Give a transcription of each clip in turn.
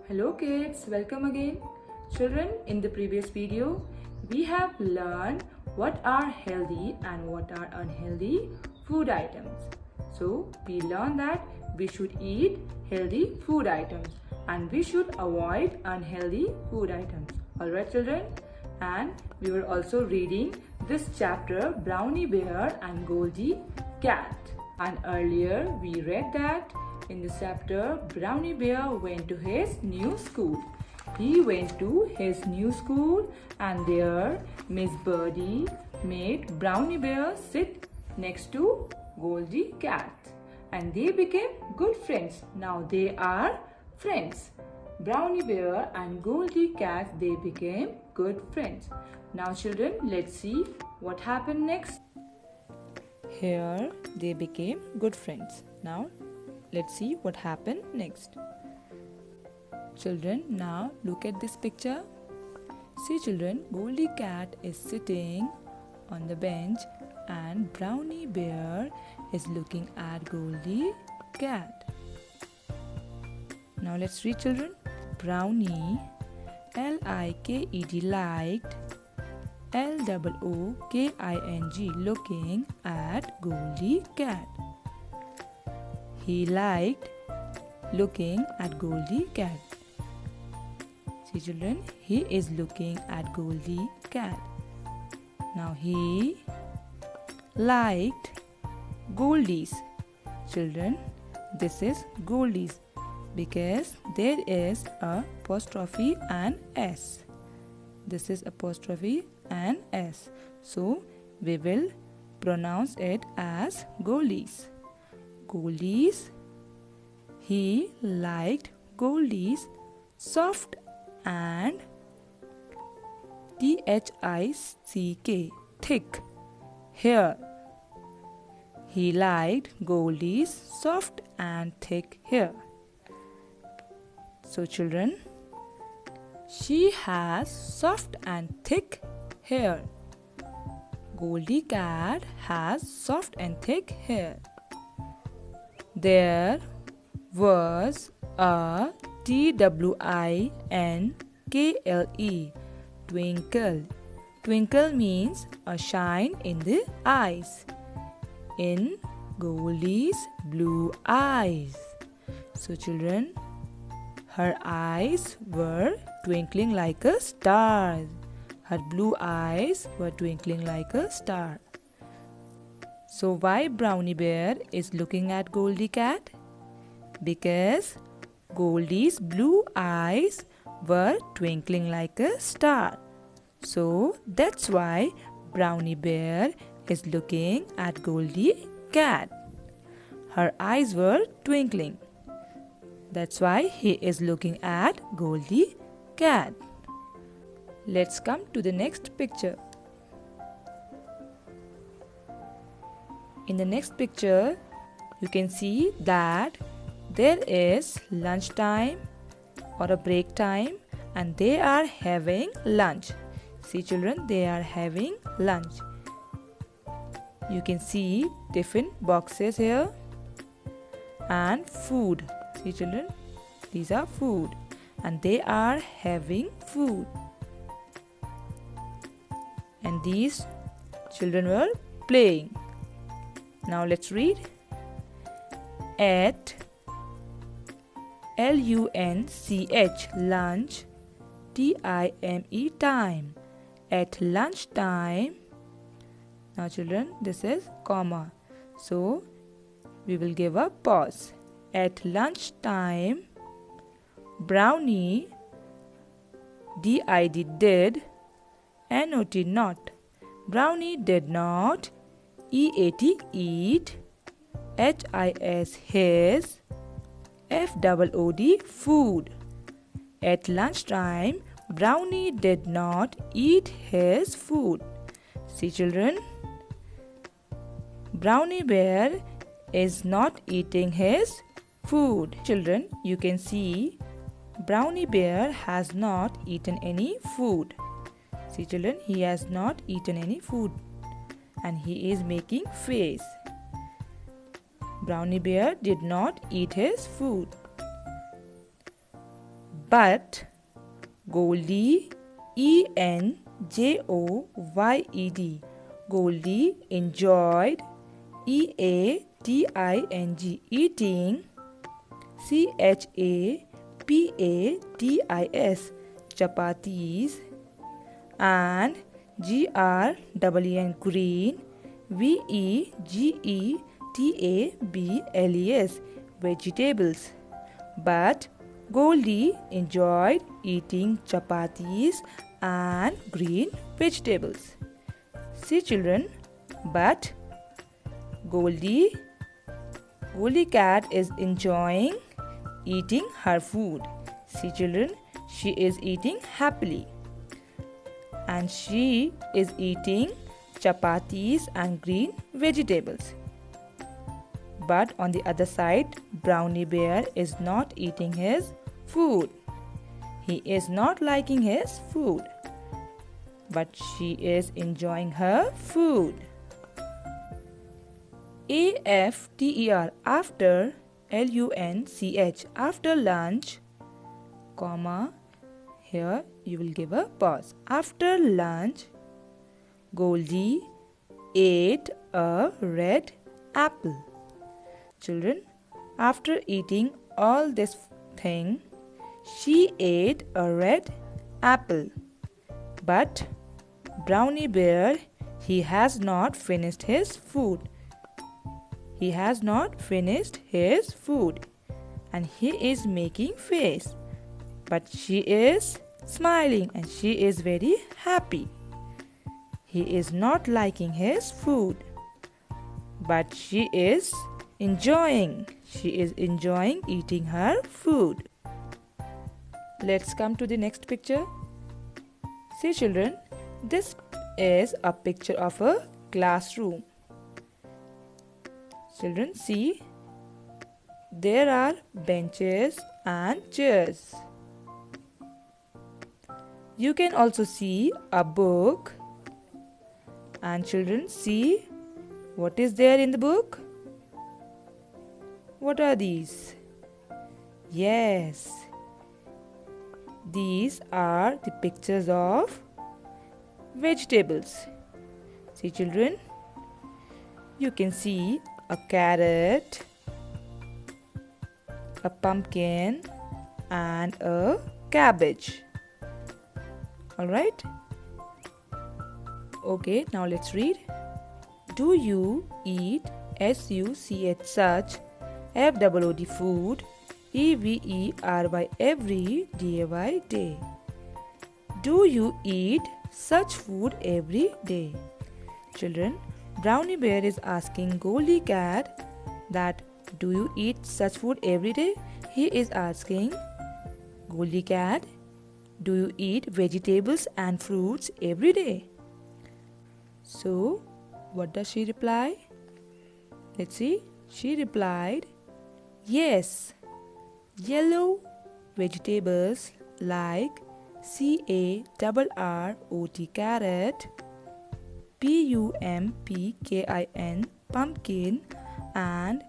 Hello kids, welcome again. Children, in the previous video, we have learned what are healthy and what are unhealthy food items. So, we learned that we should eat healthy food items and we should avoid unhealthy food items. Alright children? And we were also reading this chapter, Brownie Bear and Goldie Cat. And earlier we read that in this chapter, Brownie Bear went to his new school. He went to his new school and there Miss Birdie made Brownie Bear sit next to Goldie Cat. And they became good friends. Now they are friends. Brownie Bear and Goldie Cat, they became good friends. Now children, let's see what happened next. Here they became good friends. Now let's see what happened next. Children, now look at this picture. See children, Goldie Cat is sitting on the bench and Brownie Bear is looking at Goldie Cat. Now let's read children. Brownie, L-I-K-E-D, liked, L-O-O-K-I-N-G, looking at Goldie Cat. He liked looking at Goldie Cat. See children, he is looking at Goldie Cat. Now he liked Goldies. Children, this is Goldies because there is a apostrophe and S. This is apostrophe and S. So we will pronounce it as Goldies. Goldies. He liked Goldies soft and T-H-I-C-K, thick hair. He liked Goldie's soft and thick hair. So children, she has soft and thick hair. Goldie Cat has soft and thick hair. There was a T-W-I-N-K-L-E, twinkle. Twinkle means a shine in the eyes. In Goldie's blue eyes. So children, her eyes were twinkling like a star. Her blue eyes were twinkling like a star. So why Brownie Bear is looking at Goldie Cat? Because Goldie's blue eyes were twinkling like a star. So that's why Brownie Bear is looking at Goldie Cat. Her eyes were twinkling. That's why he is looking at Goldie Cat. Let's come to the next picture. In the next picture, you can see that there is lunch time or a break time and they are having lunch. See children, they are having lunch. You can see tiffin boxes here and food. See children, these are food and they are having food. And these children were playing. Now let's read. At L-U-N-C-H, lunch, T-I-M-E, time. At lunch time. Now children, this is comma. So we will give a pause. At lunch time, Brownie, D-I-D, did, N-O-T, not. Brownie did not, E-A-T, eat, H-I-S, his, F-O-O-D, food. At lunchtime, Brownie did not eat his food. See children, Brownie Bear is not eating his food. Children, you can see Brownie Bear has not eaten any food. See children, he has not eaten any food and he is making face. Brownie Bear did not eat his food. But Goldie, ENJOYED, Goldie enjoyed, EATING, eating, CHAPATIS, chapatis, and GREEN, green, VEGETABLES, vegetables. But Goldie enjoyed eating chapatis and green vegetables. See children, but Goldie cat is enjoying eating her food. See children, she is eating happily. And she is eating chapatis and green vegetables. But on the other side, Brownie Bear is not eating his food. He is not liking his food. But she is enjoying her food. AFTER, after, LUNCH, after lunch, comma, here you will give a pause. After lunch, Goldie ate a red apple. Children, after eating all this thing, she ate a red apple. But Brownie Bear, he has not finished his food. He has not finished his food. And he is making face. But she is smiling and she is very happy. He is not liking his food. But she is enjoying. She is enjoying eating her food. Let's come to the next picture. See children, this is a picture of a classroom. Children, see, there are benches and chairs. You can also see a book. And children, see what is there in the book? What are these? Yes, these are the pictures of vegetables. See children, you can see a carrot, a pumpkin, and a cabbage. Alright? Okay, now let's read. Do you eat SUCH, such, FOOD, food, EVERY, every, DAY, day? Do you eat such food every day? Children, Brownie Bear is asking Goldie Cat that do you eat such food every day? He is asking Goldie Cat, do you eat vegetables and fruits every day? So, what does she reply? Let's see. She replied, yes, yellow vegetables like CARROT, carrot, PUMPKIN, pumpkin, and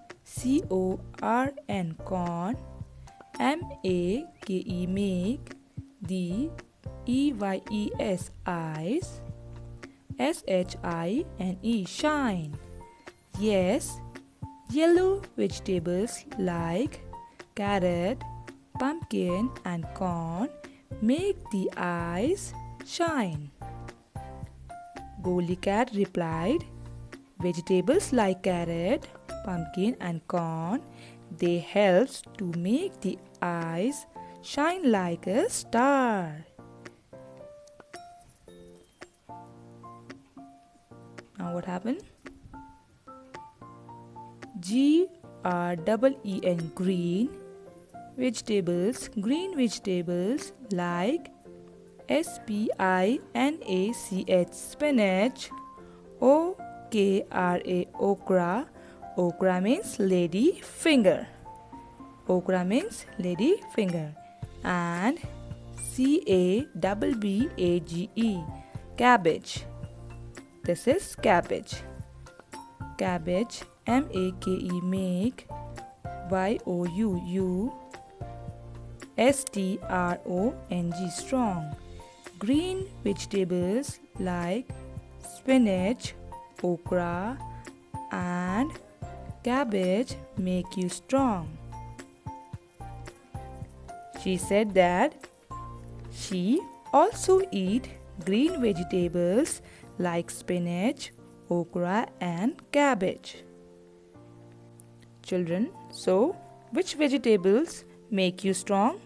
CORN, corn, MAKE, make, the EYES, eyes, SHINE, shine. Yes, yellow vegetables like carrot, pumpkin, and corn make the eyes shine. Goldie Cat replied, vegetables like carrot, pumpkin, and corn, they help to make the eyes shine like a star. Now what happened? GREEN, green vegetables like SPINACH, spinach, OKRA, okra, okra means lady finger, okra means lady finger, and CABBAGE, cabbage. This is cabbage. Cabbage, MAKE, make, YOUU, strong, strong. Green vegetables like spinach, okra, and cabbage make you strong. She said that she also eat green vegetables like spinach, okra, and cabbage. Children, so which vegetables make you strong?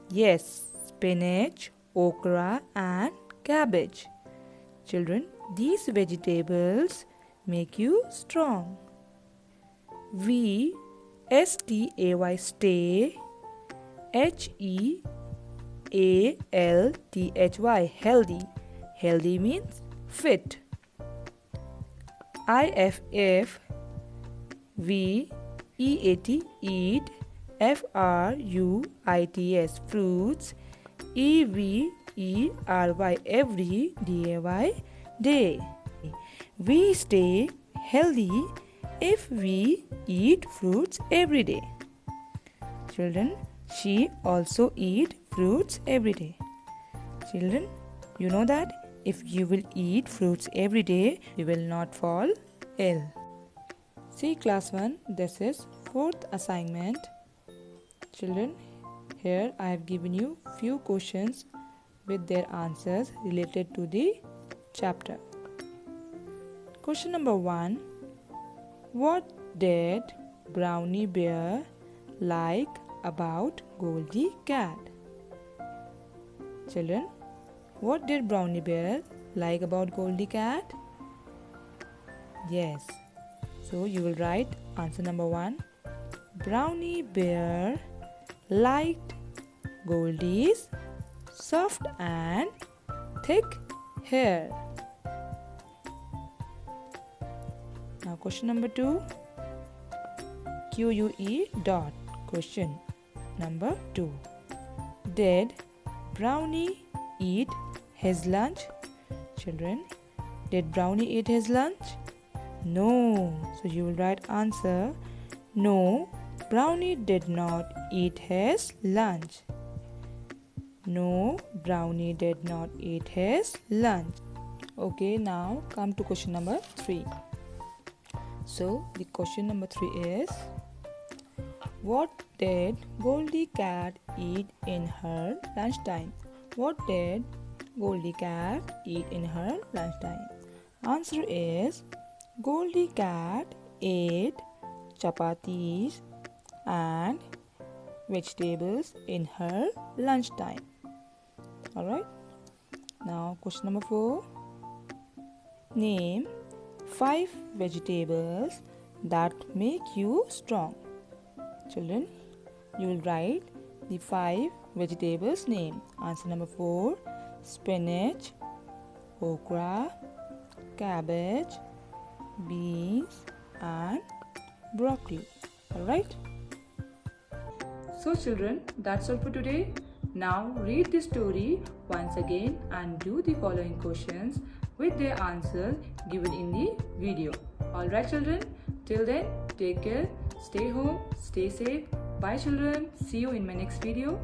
Yes, spinach, okra, and cabbage. Children, these vegetables make you strong. V-S-T-A-Y, stay, H-E-A-L-T-H-Y, healthy. Healthy means fit. I-F-F, V-E-A-T, eat, F-R-U-I-T-S, fruits, E-V-E-R-Y, every, D-A-Y, day. We stay healthy if we eat fruits every day. Children, she also eat fruits every day. Children, you know that if you will eat fruits every day, you will not fall ill. See class 1, this is 4th assignment. Children, here I have given you few questions with their answers related to the chapter. Question number 1. What did Brownie Bear like about Goldie Cat? Children, what did Brownie Bear like about Goldie Cat? Yes. So you will write answer number 1. Brownie Bear liked Goldie's soft and thick hair. Now question number 2. QUE dot. Question number 2. Did Brownie eat his lunch? Children, did Brownie eat his lunch? No. So you will write answer. No, Brownie did not eat his lunch. No, Brownie did not eat his lunch. Okay, now come to question number 3. So the question number 3 is, what did Goldie Cat eat in her lunchtime? What did Goldie Cat eat in her lunchtime? Answer is, Goldie Cat ate chapatis and vegetables in her lunchtime. Alright. Now question number 4. Name 5 vegetables that make you strong. Children, you will write the 5 vegetables name. Answer number 4. Spinach, okra, cabbage, beans, and broccoli. Alright. So children, that's all for today. Now read the story once again and do the following questions with their answers given in the video. Alright children, till then, take care, stay home, stay safe. Bye children, see you in my next video.